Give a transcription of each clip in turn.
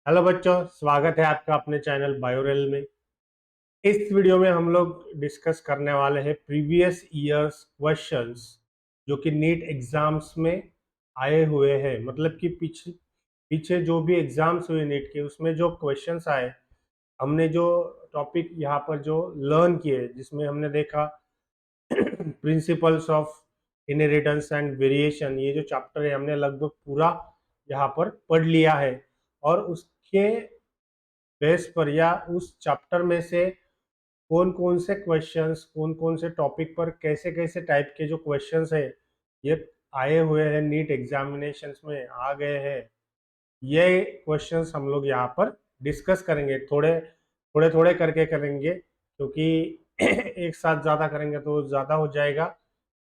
Hello बच्चों, स्वागत है आपका अपने चैनल बायोरेल में। इस वीडियो में हम लोग डिस्कस करने वाले हैं प्रीवियस ईयर्स क्वेश्चंस जो कि नीट एग्जाम्स में आए हुए हैं। मतलब कि पीछे पीछे जो भी एग्जाम्स हुए नीट के, उसमें जो क्वेश्चंस आए, हमने जो टॉपिक यहाँ पर जो लर्न किए, जिसमें हमने देखा principles of inheritance and variation, ये जो चैप्टर है हमने लगभग पूरा यहाँ पर पढ़ लिया है। और उसके बेस पर या उस चैप्टर में से कौन कौन से क्वेश्चंस, कौन कौन से टॉपिक पर कैसे कैसे टाइप के जो क्वेश्चंस है ये आए हुए हैं, नीट एग्जामिनेशंस में आ गए हैं, ये क्वेश्चंस हम लोग यहाँ पर डिस्कस करेंगे। थोड़े थोड़े थोड़े करके करेंगे, क्योंकि एक साथ ज़्यादा करेंगे तो ज़्यादा हो जाएगा।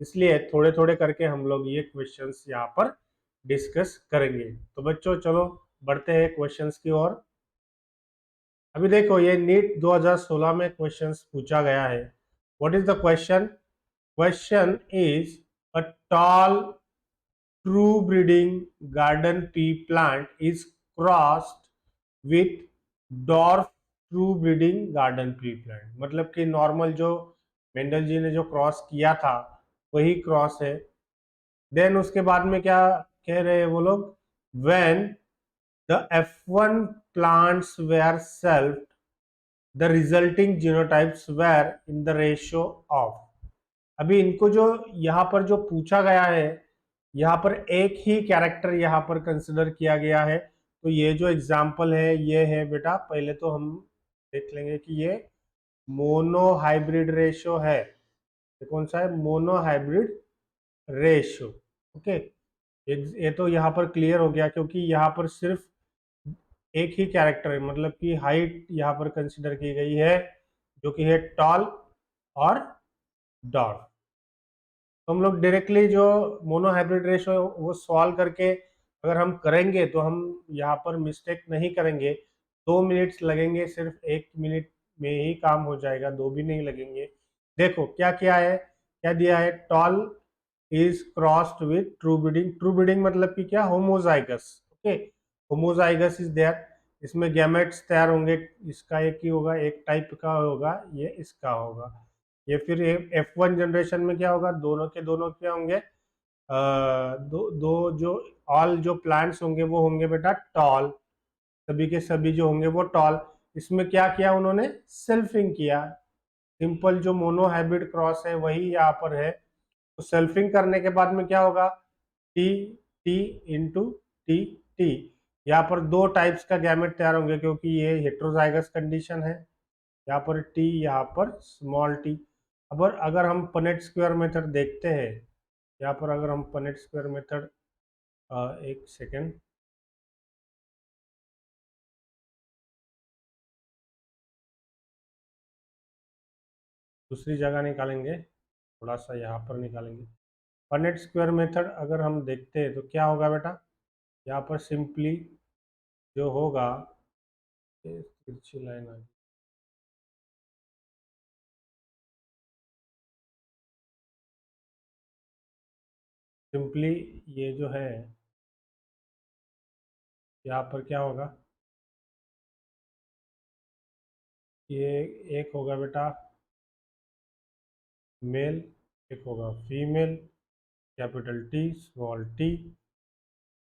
इसलिए थोड़े थोड़े करके हम लोग ये क्वेश्चंस यहाँ पर डिस्कस करेंगे। तो बच्चों चलो बढ़ते हैं क्वेश्चंस की ओर। अभी देखो, ये नीट 2016 में क्वेश्चंस पूछा गया है। What is the question? Question is a tall true breeding garden pea plant is crossed with dwarf true breeding garden pea plant. मतलब कि नॉर्मल जो मेंडल जी ने जो क्रॉस किया था वही क्रॉस है। देन उसके बाद में क्या कह रहे हैं वो लोग? When the F1 plants were self, the resulting genotypes were in the ratio of। अभी इनको जो यहाँ पर जो पूछा गया है, यहाँ पर एक ही कैरेक्टर यहाँ पर कंसिडर किया गया है। तो ये जो एग्जाम्पल है ये है बेटा, पहले तो हम देख लेंगे कि ये मोनो हाइब्रिड रेशो है। ये कौन सा है? Mono hybrid ratio. ओके, ये तो यहाँ पर क्लियर हो गया, क्योंकि यहाँ पर सिर्फ एक ही कैरेक्टर है, मतलब कि हाइट यहाँ पर कंसिडर की गई है, जो कि है टॉल और डॉर्फ। तो हम लोग डायरेक्टली जो मोनो हाइब्रिड रेशो है वो सॉल्व करके अगर हम करेंगे तो हम यहाँ पर मिस्टेक नहीं करेंगे। 2 मिनट्स लगेंगे, सिर्फ 1 मिनट में ही काम हो जाएगा, दो भी नहीं लगेंगे। देखो क्या क्या है, क्या दिया है? Tall is crossed with true breeding. True breeding मतलब कि क्या? Homozygous. Okay, homozygous is there. इसमें गैमेट्स तैयार होंगे, इसका एक ही होगा, एक टाइप का होगा, ये इसका होगा। ये फिर F1 जनरेशन में क्या होगा? दोनों के दोनों क्या होंगे? दो जो ऑल जो प्लांट्स होंगे वो होंगे बेटा टॉल। सभी के सभी जो होंगे वो टॉल। इसमें क्या किया उन्होंने? सेल्फिंग किया। सिंपल जो मोनो हाइब्रिड क्रॉस है वही यहाँ पर है। तो सेल्फिंग करने के बाद में क्या होगा? T T into T T. यहाँ पर दो टाइप्स का गैमेट तैयार होंगे, क्योंकि ये हेट्रोजाइगस कंडीशन है। यहाँ पर टी, यहाँ पर स्मॉल टी। अब अगर हम पनेट स्क्वायर मेथड देखते हैं, यहाँ पर अगर हम पनेट स्क्वायर मेथड, एक सेकेंड, दूसरी जगह निकालेंगे, थोड़ा सा यहाँ पर निकालेंगे। पनेट स्क्वायर मेथड अगर हम देखते हैं तो क्या होगा बेटा? यहाँ पर सिंपली जो होगा, ये तिरछी लाइन आ गई। सिंपली ये जो है, यहाँ पर क्या होगा? ये एक होगा बेटा मेल, एक होगा female, capital T small T.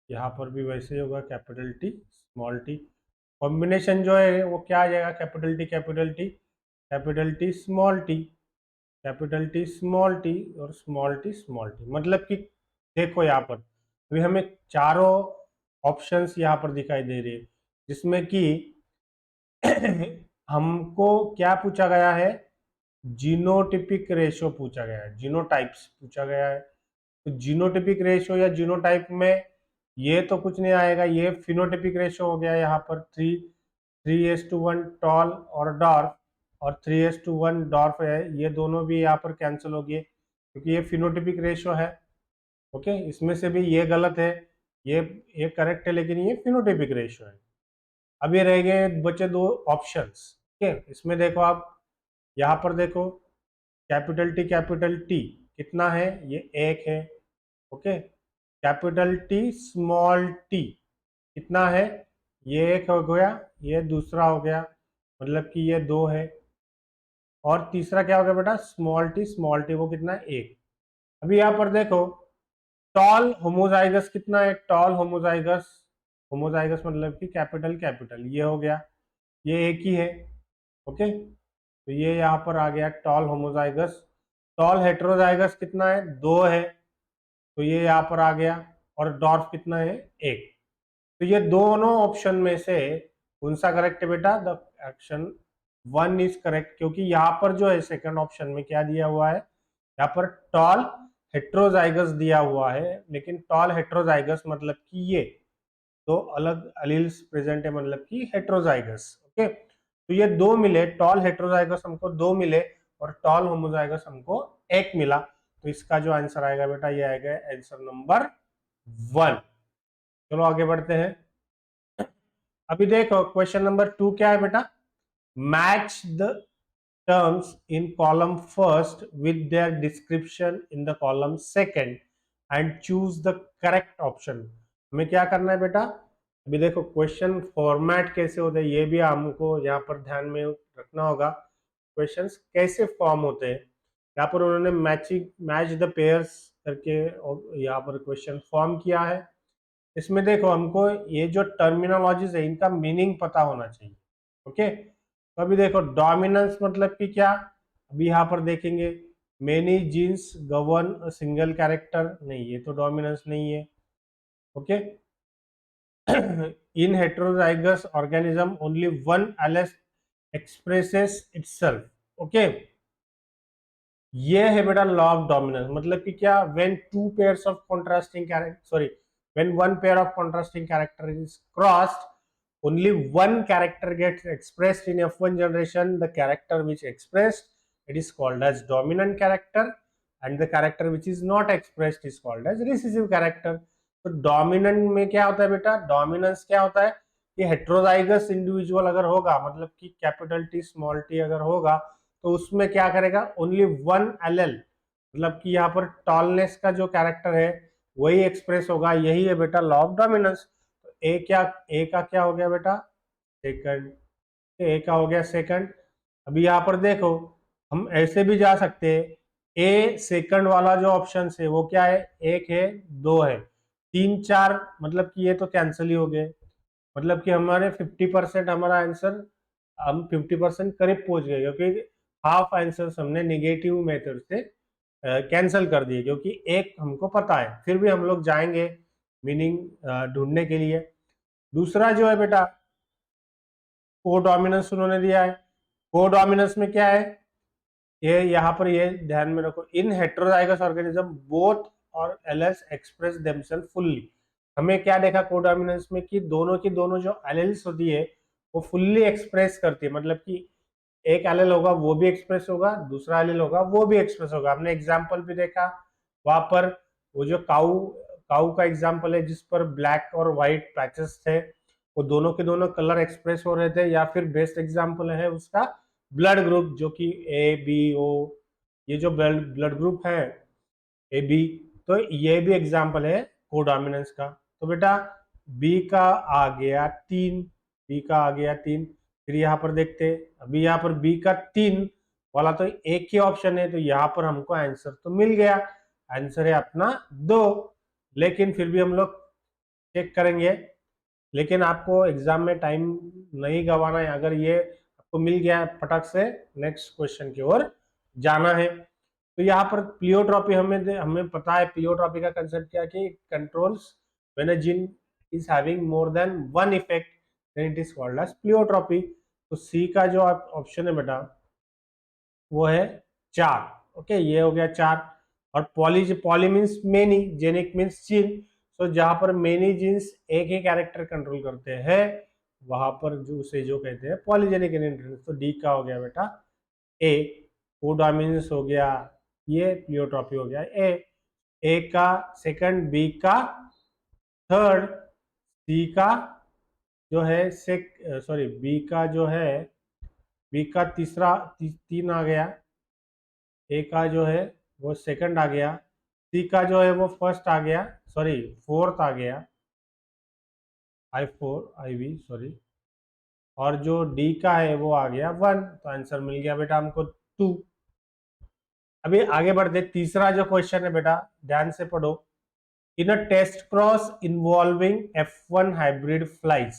यहाँ पर भी वैसे ही होगा, capital T small T. Combination जो है वो क्या आ जाएगा? Capital T capital T, capital T small T, capital T small T और स्मॉल टी स्मॉल टी। मतलब कि देखो यहाँ पर अभी हमें चारों ऑप्शंस यहाँ पर दिखाई दे रही है, जिसमें कि हमको क्या पूछा गया है? जीनोटिपिक रेशो पूछा गया है, जीनोटाइप्स पूछा गया है। तो जीनोटिपिक रेशो या जीनोटाइप में ये तो कुछ नहीं आएगा, ये फिनोटिपिक रेशो हो गया। यहाँ पर 3:1 टॉल और डॉर्फ, और 3:1 डॉर्फ है, ये दोनों भी यहाँ पर कैंसिल हो गए, क्योंकि ये फिनोटिपिक रेशो है। ओके, इसमें से भी ये गलत है, ये करेक्ट है, लेकिन ये फिनोटिपिक रेशो है। अब ये रह गए बचे दो ऑप्शंस। ठीक है, इसमें देखो आप, यहाँ पर देखो, कैपिटल टी कितना है? ये एक है। Okay, capital T small T कितना है? ये एक हो गया, ये दूसरा हो गया, मतलब कि ये 2 है, और तीसरा क्या हो गया बेटा, स्मॉल टी वो कितना है, 1। अभी यहाँ पर देखो टॉल होमोजाइगस कितना है, टॉल होमोजाइगस, होमोजाइगस मतलब कि कैपिटल कैपिटल, ये हो गया, ये एक ही है। ओके, तो ये यहाँ पर आ गया टॉल होमोजाइगस। टॉल हेट्रोजाइगस कितना है, 2 है, तो ये यहाँ पर आ गया। और डॉर्फ कितना है, 1। तो ये दोनों ऑप्शन में से कौन सा करेक्ट है बेटा, द ऑप्शन 1 इज करेक्ट, क्योंकि यहाँ पर जो है सेकंड ऑप्शन में क्या दिया हुआ है, यहाँ पर टॉल हेट्रोजाइगस दिया हुआ है, लेकिन टॉल हेट्रोजाइगस मतलब कि ये दो अलग अलील्स प्रेजेंट है, मतलब कि हेट्रोजाइगस। ओके, तो ये 2 मिले, टॉल हेट्रोजाइगस हमको 2 मिले और टॉल होमोजाइगस हमको 1 मिला, तो इसका जो आंसर आएगा बेटा, ये आएगा आंसर नंबर 1। चलो आगे बढ़ते हैं। अभी देखो क्वेश्चन नंबर 2 क्या है बेटा, match the terms in column first with their description in the column second and choose the correct option। हमें क्या करना है बेटा, अभी देखो क्वेश्चन फॉर्मेट कैसे होते हैं ये भी हमको यहाँ पर ध्यान में रखना होगा। क्वेश्चंस कैसे फॉर्म होते हैं, यहाँ पर उन्होंने मैच द पेयर्स करके यहाँ पर क्वेश्चन फॉर्म किया है। इसमें देखो हमको ये जो टर्मिनोलॉजीज है इनका मीनिंग पता होना चाहिए। ओके, तो अभी देखो डोमिनेंस मतलब कि क्या, अभी यहाँ पर देखेंगे many genes govern single character, नहीं ये तो डोमिनेंस नहीं है। Okay, in heterozygous organism only one allele expresses itself. Okay, ये है बेटा लॉ ऑफ डोमिनेंस, मतलब कि क्या, when two pairs of contrasting character, sorry, when one pair of contrasting character is crossed, only one character gets expressed in F1 generation, the character which expressed it is called as dominant character, and the character which is not expressed is called as recessive character। तो dominant में क्या होता है बेटा, dominance क्या होता है कि हेट्रोजाइगस इंडिविजुअल अगर होगा, मतलब कि कैपिटल टी स्मॉल टी अगर होगा, तो उसमें क्या करेगा, ओनली वन एल, मतलब कि यहाँ पर टॉलनेस का जो कैरेक्टर है वही एक्सप्रेस होगा, यही है बेटा लॉ ऑफ डोमिनेंस। तो ए का क्या हो गया बेटा, सेकंड, ए का हो गया सेकंड। अभी यहाँ पर देखो हम ऐसे भी जा सकते हैं, ए सेकंड वाला जो ऑप्शन है वो क्या है, 1 है, 2 है, 3 4, मतलब कि ये तो कैंसिल ही हो गए, मतलब कि हमारे 50% हमारा आंसर, हम 50% करीब पहुंच गए, क्योंकि हाफ आंसर हमने निगेटिव मेथड से कैंसिल कर दिए, क्योंकि एक हमको पता है, फिर भी हम लोग जाएंगे मीनिंग ढूंढने के लिए। दूसरा जो है बेटा कोडोमिनेंस उन्होंने दिया है, कोडोमिनेंस में क्या है, ये यहाँ पर ये ध्यान में रखो, इन हेट्रोजाइगस ऑर्गेनिज्म बोथ और एलेल्स एक्सप्रेस देमसेल्फ फुल्ली। हमें क्या देखा कोडोमिनेंस में कि दोनों की दोनों जो एलेल्स होती है वो फुल्ली एक्सप्रेस करती है, मतलब कि एक एलेल होगा वो भी एक्सप्रेस होगा, दूसरा एलेल होगा वो भी एक्सप्रेस होगा। हमने एग्जाम्पल भी देखा वहां पर, वो जो काऊ काऊ का एग्जाम्पल है जिस पर ब्लैक और व्हाइट पैचेस थे, वो दोनों के दोनों कलर एक्सप्रेस हो रहे थे। या फिर बेस्ट एग्जाम्पल है उसका ब्लड ग्रुप, जो कि ए बी ओ, ये जो ब्लड ग्रुप है ए बी, तो ये भी एग्जाम्पल है कोडोमिनेंस का। तो बेटा बी का आ गया 3, बी का आ गया 3। फिर यहाँ पर देखते, अभी यहाँ पर बी का 3 वाला तो एक ही ऑप्शन है, तो यहाँ पर हमको आंसर तो मिल गया, आंसर है अपना 2। लेकिन फिर भी हम लोग चेक करेंगे, लेकिन आपको एग्जाम में टाइम नहीं गंवाना है, अगर ये आपको मिल गया फटक से नेक्स्ट क्वेश्चन की ओर जाना है। तो यहाँ पर प्लियोट्रॉपी हमें पता है, प्लियोट्रॉपी का कंसेप्ट क्या है कि controls when a gene is having more than one effect then it is called as pleiotropy. तो सी का जो ऑप्शन है बेटा वो है 4। ओके, ये हो गया 4। और poly means many, genic means gene, तो जहां पर मेनी जीन्स एक ही कैरेक्टर कंट्रोल करते हैं वहां पर जो उसे जो कहते हैं पॉलीजेनिक इनहेरिटेंस। तो डी का हो गया बेटा ए, कोडोमिनेंस हो गया, ये प्लियोट्रॉपी हो गया ए का सेकंड, बी का थर्ड, सी का जो है सॉरी बी का जो है, बी का तीसरा 3 आ गया, ए का जो है वो सेकंड आ गया, सी का जो है वो फर्स्ट आ गया, सॉरी फोर्थ आ गया। IV सॉरी, और जो डी का है वो आ गया 1, तो आंसर मिल गया बेटा हमको 2। अभी आगे बढ़ते, तीसरा जो क्वेश्चन है बेटा ध्यान से पढ़ो। In a test cross involving F1 hybrid flies,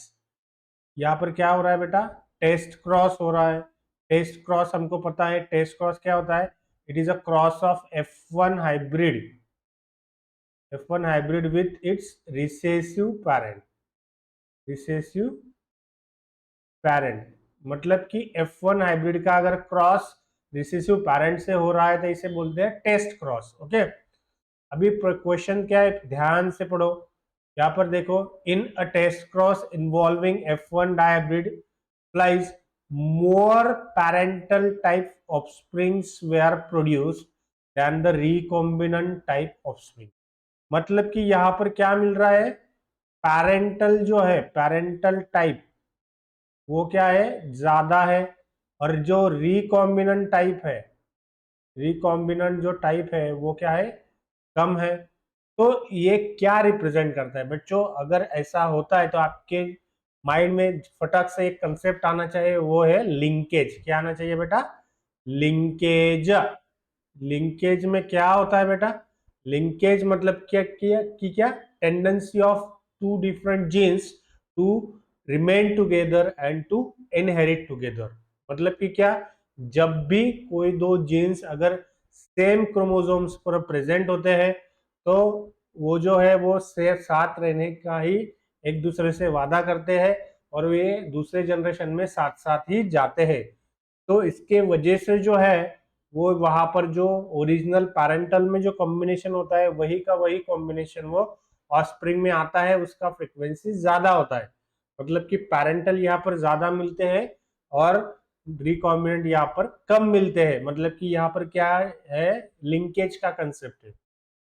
यहाँ पर क्या हो रहा है बेटा, टेस्ट क्रॉस हो रहा है। टेस्ट क्रॉस हमको पता है, टेस्ट क्रॉस क्या होता है, it is a cross of F1 hybrid, F1 hybrid with its recessive parent, recessive parent, मतलब कि F1 हाइब्रिड का अगर क्रॉस रिसेसिव पैरेंट से हो रहा है तो इसे बोलते हैं टेस्ट क्रॉस। ओके, अभी क्वेश्चन क्या है, ध्यान से पढ़ो। यहाँ पर देखो, in a test cross involving F1 dihybrid flies more parental type offsprings were produced than the recombinant type offspring. मतलब कि यहाँ पर क्या मिल रहा है, पैरेंटल जो है, पैरेंटल टाइप वो क्या है, ज्यादा है, और जो रिकॉम्बिनेंट टाइप है, रिकॉम्बिनेंट जो टाइप है वो क्या है, कम है। तो ये क्या रिप्रेजेंट करता है बच्चों, अगर ऐसा होता है तो आपके माइंड में फटक से एक कंसेप्ट आना चाहिए, वो है लिंकेज। क्या आना चाहिए बेटा, लिंकेज। लिंकेज में क्या होता है बेटा, लिंकेज मतलब क्या tendency of two different genes to remain together and to inherit together. मतलब कि क्या, जब भी कोई दो जीन्स अगर सेम क्रोमोसोम्स पर प्रेजेंट होते हैं तो वो जो है वो से साथ रहने का ही एक दूसरे से वादा करते हैं, और वे दूसरे जनरेशन में साथ साथ ही जाते हैं। तो इसके वजह से जो है वो वहां पर जो ओरिजिनल पैरेंटल में जो कॉम्बिनेशन होता है वही का वही कॉम्बिनेशन वो ऑफस्प्रिंग में आता है, उसका फ्रिक्वेंसी ज्यादा होता है। मतलब कि पैरेंटल यहाँ पर ज्यादा मिलते हैं और रिकॉम्बिनेंट यहाँ पर कम मिलते हैं। मतलब कि यहाँ पर क्या है, लिंकेज का कंसेप्ट है।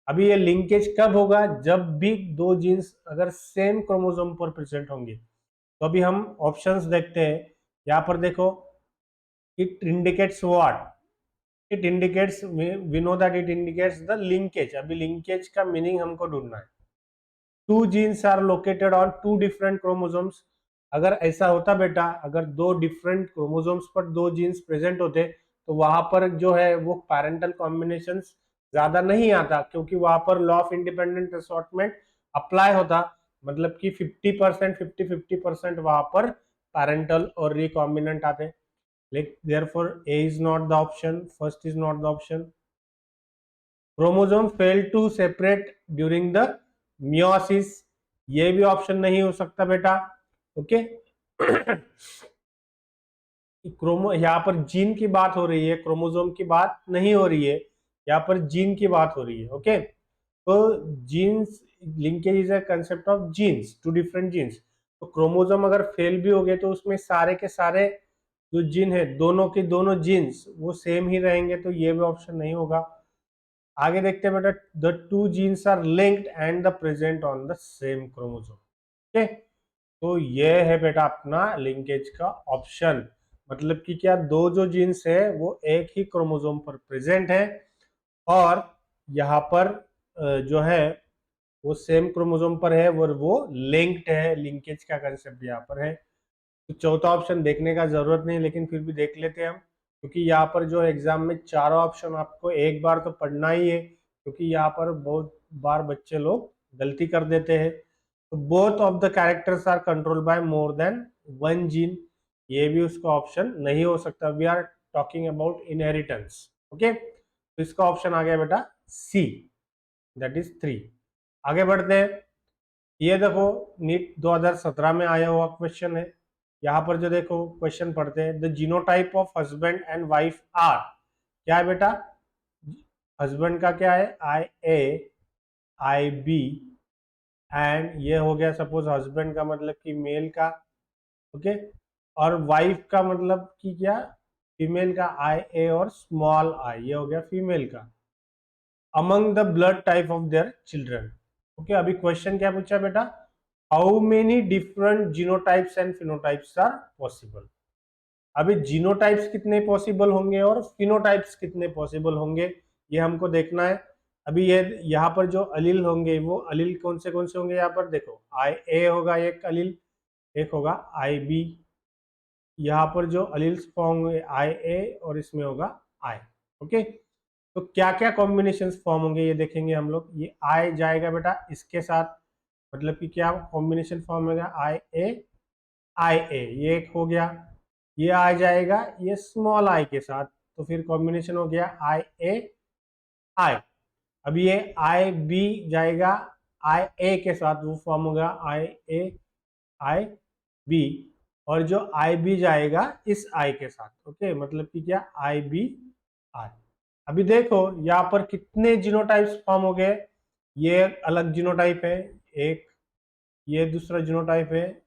अभी ये लिंकेज कब होगा, जब भी दो जीन्स अगर सेम क्रोमोसोम पर प्रेजेंट होंगे। तो अभी हम ऑप्शंस देखते हैं। यहाँ पर देखो, it indicates what, it indicates, we know that it indicates the linkage. अभी लिंकेज का मीनिंग हमको ढूंढना है। Two genes are located on two different chromosomes. अगर ऐसा होता बेटा, अगर दो डिफरेंट क्रोमोसोम्स पर दो जीन्स प्रेजेंट होते तो वहां पर जो है वो पैरेंटल कॉम्बिनेशन ज्यादा नहीं आता, क्योंकि वहां पर law of independent assortment apply होता। मतलब कि 50% 50-50% वहां पर पैरेंटल और रिकॉम्बिनेंट आते। therefore A is not the option, first is not the option. Chromosome fail to separate during the meiosis, ये भी ऑप्शन नहीं हो सकता बेटा। ओके क्रोमो, यहाँ पर जीन की बात हो रही है, क्रोमोसोम की बात नहीं हो रही है, यहाँ पर जीन की बात हो रही है। ओके, तो genes linkage is a concept of genes, two different genes. तो क्रोमोसोम अगर फेल भी हो गए तो उसमें सारे के सारे जो जीन है, दोनों के दोनों जीन्स वो सेम ही रहेंगे, तो ये भी ऑप्शन नहीं होगा। आगे देखते हैं बेटा, the two genes are linked and the present on the same chromosome. Okay, तो ये है बेटा अपना लिंकेज का ऑप्शन। मतलब कि क्या, दो जो जीन्स है वो एक ही क्रोमोसोम पर प्रेजेंट है और यहाँ पर जो है वो सेम क्रोमोसोम पर है, वो लिंक्ड है। लिंकेज का कंसेप्ट यहाँ पर है। तो चौथा ऑप्शन देखने का जरूरत नहीं, लेकिन फिर भी देख लेते हैं हम, क्योंकि यहाँ पर जो एग्जाम में चारों ऑप्शन आपको एक बार तो पढ़ना ही है, क्योंकि यहाँ पर बहुत बार बच्चे लोग गलती कर देते हैं। तो both of the characters are control by more than one gene, ये भी उसका ऑप्शन नहीं हो सकता। We are talking about inheritance. Okay, तो इसका ऑप्शन आ गया बेटा सी, दैट इज 3। आगे बढ़ते हैं। ये देखो, नीट 2017 में आया हुआ क्वेश्चन है। यहाँ पर जो देखो क्वेश्चन पढ़ते हैं, the genotype of husband and wife are, क्या है बेटा, हस्बैंड का क्या है IA IB, एंड ये हो गया सपोज हस्बैंड का मतलब कि मेल का। ओके, और वाइफ का मतलब कि क्या, फीमेल का IA और स्मॉल आई, ये हो गया फीमेल का। Among the blood type of their children. Okay, अभी क्वेश्चन क्या पूछा बेटा, how many different genotypes and phenotypes are possible. अभी जीनोटाइप्स कितने पॉसिबल होंगे और फिनोटाइप्स कितने पॉसिबल होंगे, ये हमको देखना है। अभी ये यहाँ पर जो अलील होंगे वो अलील कौन से होंगे, यहाँ पर देखो आई ए होगा एक अलील, एक होगा आई बी। यहाँ पर जो अलील्स फॉर्म होंगे आई ए और इसमें होगा आई। ओके, तो क्या क्या कॉम्बिनेशन फॉर्म होंगे ये देखेंगे हम लोग। ये आई जाएगा बेटा इसके साथ, मतलब कि क्या कॉम्बिनेशन फॉर्म होगा, आई ए ये एक हो गया। ये आ जाएगा ये स्मॉल आई के साथ, तो फिर कॉम्बिनेशन हो गया आई ए आई। अब ये आई बी जाएगा आई ए के साथ, वो फॉर्म होगा आई ए आई बी। और जो आई बी जाएगा इस आई के साथ। ओके, मतलब कि क्या आई बी आई। अभी देखो यहाँ पर कितने जीनोटाइप्स फॉर्म हो गए। ये अलग जीनोटाइप है एक, ये दूसरा जीनोटाइप है,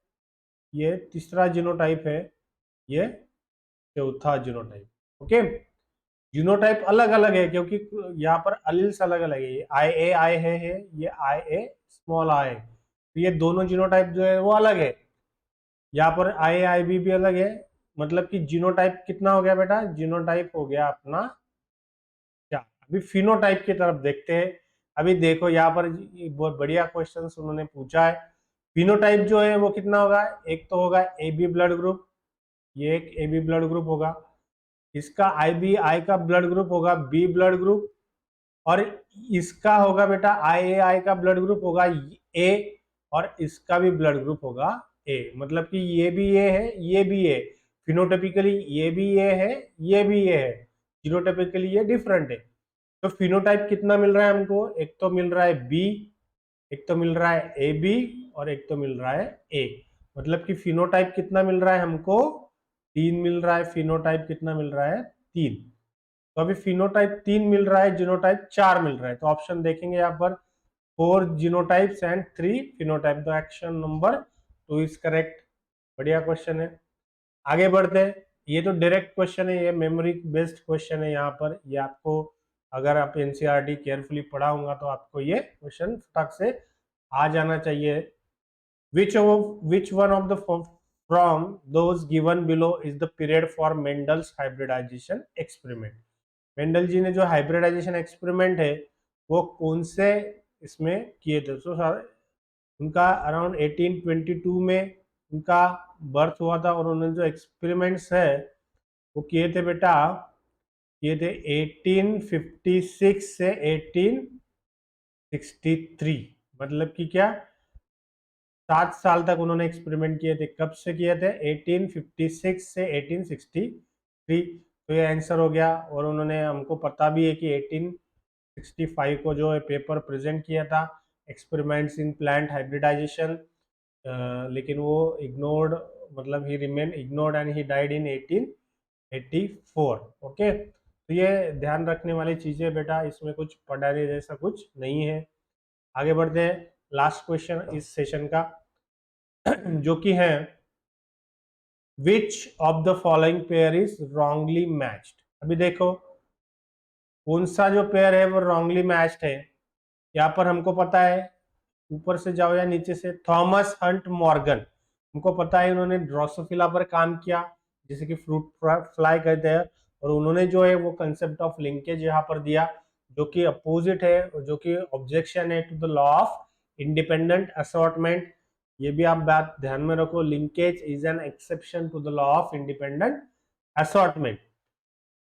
ये तीसरा जीनोटाइप है, ये चौथा जीनोटाइप। ओके, जीनोटाइप अलग अलग है क्योंकि यहाँ पर अलील्स अलग अलग है। ये आई है, ये आई ए स्मॉल आई, तो ये दोनों जीनोटाइप जो है वो अलग है। यहाँ पर आई बी भी अलग है। मतलब कि जीनोटाइप कितना हो गया बेटा, जीनोटाइप हो गया अपना क्या। अभी फिनोटाइप की तरफ देखते हैं। अभी देखो यहाँ पर बहुत बढ़िया क्वेश्चन उन्होंने पूछा है। फिनोटाइप जो है वो कितना होगा, एक तो होगा ए बी ब्लड ग्रुप, ये एक ए बी ब्लड ग्रुप होगा। इसका आई बी आई का ब्लड ग्रुप होगा बी ब्लड ग्रुप, और इसका होगा बेटा आई का ब्लड ग्रुप होगा ए, और इसका भी ब्लड ग्रुप होगा ए। मतलब कि ये भी ए है, ये भी ए, फिनोटाइपिकली ये भी ए है, ये भी ए है, जीनोटाइपिकली ये डिफरेंट है। तो फिनोटाइप कितना मिल रहा है हमको, एक तो मिल रहा है बी, एक तो मिल रहा है ए बी, और एक तो मिल रहा है ए। मतलब कि फिनोटाइप कितना मिल रहा है हमको, तीन मिल रहा है। फिनोटाइप कितना मिल रहा है, तीन। तो अभी फिनोटाइप तीन मिल रहा है, जीनोटाइप चार मिल रहा है। तो ऑप्शन देखेंगे यहाँ पर, 4 genotypes and 3 phenotype. The action number 2 is correct. बढ़िया क्वेश्चन है, आगे बढ़ते हैं। ये तो डायरेक्ट क्वेश्चन है, ये मेमोरी बेस्ड क्वेश्चन है। यहाँ पर ये आपको, अगर आप एनसीईआरटी केयरफुली पढ़ा होगा तो आपको ये क्वेश्चन फटाक से आ जाना चाहिए। which one of the from those given below is the period for Mendel's hybridization experiment? Mendel ji ने जो हाइब्रिडाइजेशन एक्सपेरिमेंट है वो कौन से इसमें किए थे। तो उनका अराउंड 1822 में उनका बर्थ हुआ था, और उन्होंने जो एक्सपेरिमेंट्स है वो किए थे बेटा, किए थे 1856 से 1863। मतलब कि क्या, 7 साल तक उन्होंने एक्सपेरिमेंट किए थे। कब से किए थे, 1856 से 1863। तो ये आंसर हो गया। और उन्होंने, हमको पता भी है कि 1865 को जो है पेपर प्रेजेंट किया था, एक्सपेरिमेंट्स इन प्लांट हाइब्रिडाइजेशन, लेकिन वो इग्नोर्ड, मतलब he remain ignored and he died in 1884। Okay, तो ये ध्यान रखने वाली चीजें बेटा, इसमें कुछ पढ़ाने जैसा कुछ नहीं है। आगे बढ़ते हैं, लास्ट क्वेश्चन इस सेशन का जो कि है, which of the following pair is wrongly matched. अभी देखो कौन सा जो पेयर है वो रॉन्गली मैच्ड है। यहाँ पर हमको पता है, ऊपर से जाओ या नीचे से, थॉमस हंट मॉर्गन, हमको पता है उन्होंने ड्रोसोफिला पर काम किया, जिसे कि फ्रूट फ्लाई कहते हैं। और उन्होंने जो है वो कंसेप्ट ऑफ लिंकेज यहाँ पर दिया, जो कि अपोजिट है, जो कि ऑब्जेक्शन है to the law of independent assortment. ये भी आप बात ध्यान में रखो, linkage is an exception to the law of independent assortment.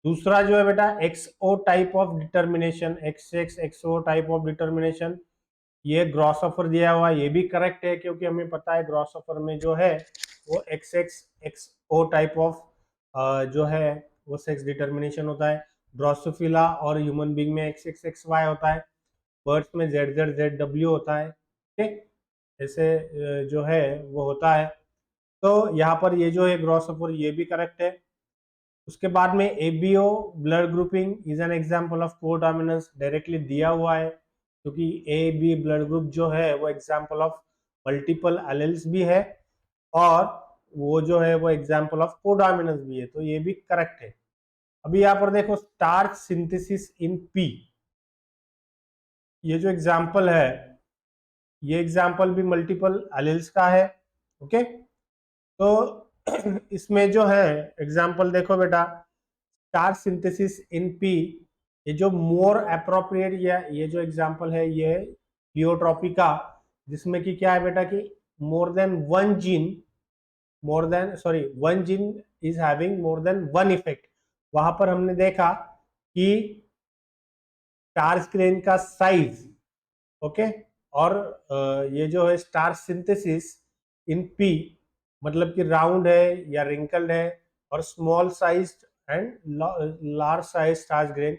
दूसरा जो है बेटा XO type of determination, XO type of determination, ये ग्रॉस ऑफर दिया हुआ, ये भी करेक्ट है क्योंकि हमें पता है ग्रॉस ऑफर में जो है वो एक्सओ टाइप ऑफ जो है वो सेक्स डिटर्मिनेशन होता है। ड्रोसोफिला और ह्यूमन बीइंग में XXXY होता है, बर्ड्स में ZZZW होता है। ठीक, ऐसे जो है वो होता है। तो यहाँ पर ये जो है ग्रॉस ऑफर, ये भी करेक्ट है। उसके बाद में ABO blood grouping is an example of codominance, directly दिया हुआ है, क्योंकि ए बी ब्लड ग्रुप जो है वो एग्जांपल ऑफ मल्टीपल एलील्स भी है, और वो जो है वो एग्जांपल ऑफ कोडोमिनेंस भी है। तो ये भी करेक्ट है। अभी यहाँ पर देखो स्टार्च सिंथेसिस इन पी, ये जो एग्जांपल है, ये एग्जांपल भी मल्टीपल एलील्स का है। ओके, तो इसमें जो है एग्जांपल देखो बेटा, स्टार्च सिंथेसिस इन पी, ये जो मोर अप्रोप्रिएट, या ये जो एग्जांपल है ये है प्लियोट्रोपिका, जिसमें कि क्या है बेटा कि मोर than one gene, one gene is having more than one effect. वहां पर हमने देखा कि स्टार स्क्रीन का साइज, ओके, और ये जो है स्टार सिंथेसिस इन पी, मतलब कि राउंड है या रिंकल्ड है, और small size and large size star grain,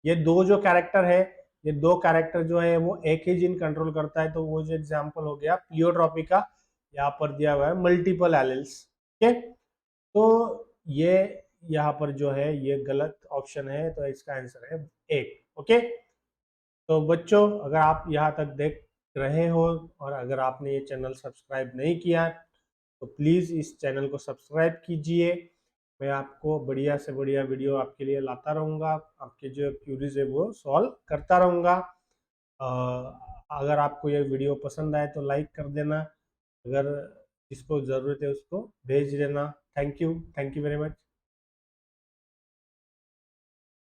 ये दो जो कैरेक्टर है, ये दो कैरेक्टर जो है वो एक ही जीन कंट्रोल करता है। तो वो जो एग्जांपल हो गया प्लियोट्रोपिका, यहाँ पर दिया हुआ है मल्टीपल एलिल्स। ठीक, तो ये यहाँ पर जो है ये गलत ऑप्शन है, तो इसका आंसर है एक। ओके, तो बच्चों अगर आप यहाँ तक देख रहे हो और अगर आपने ये चैनल सब्सक्राइब नहीं किया तो प्लीज़ इस चैनल को सब्सक्राइब कीजिए। मैं आपको बढ़िया से बढ़िया वीडियो आपके लिए लाता रहूँगा, आपके जो क्यूरीज है वो सॉल्व करता रहूँगा। अगर आपको ये वीडियो पसंद आए तो लाइक कर देना, अगर जिसको ज़रूरत है उसको भेज देना। Thank you very much.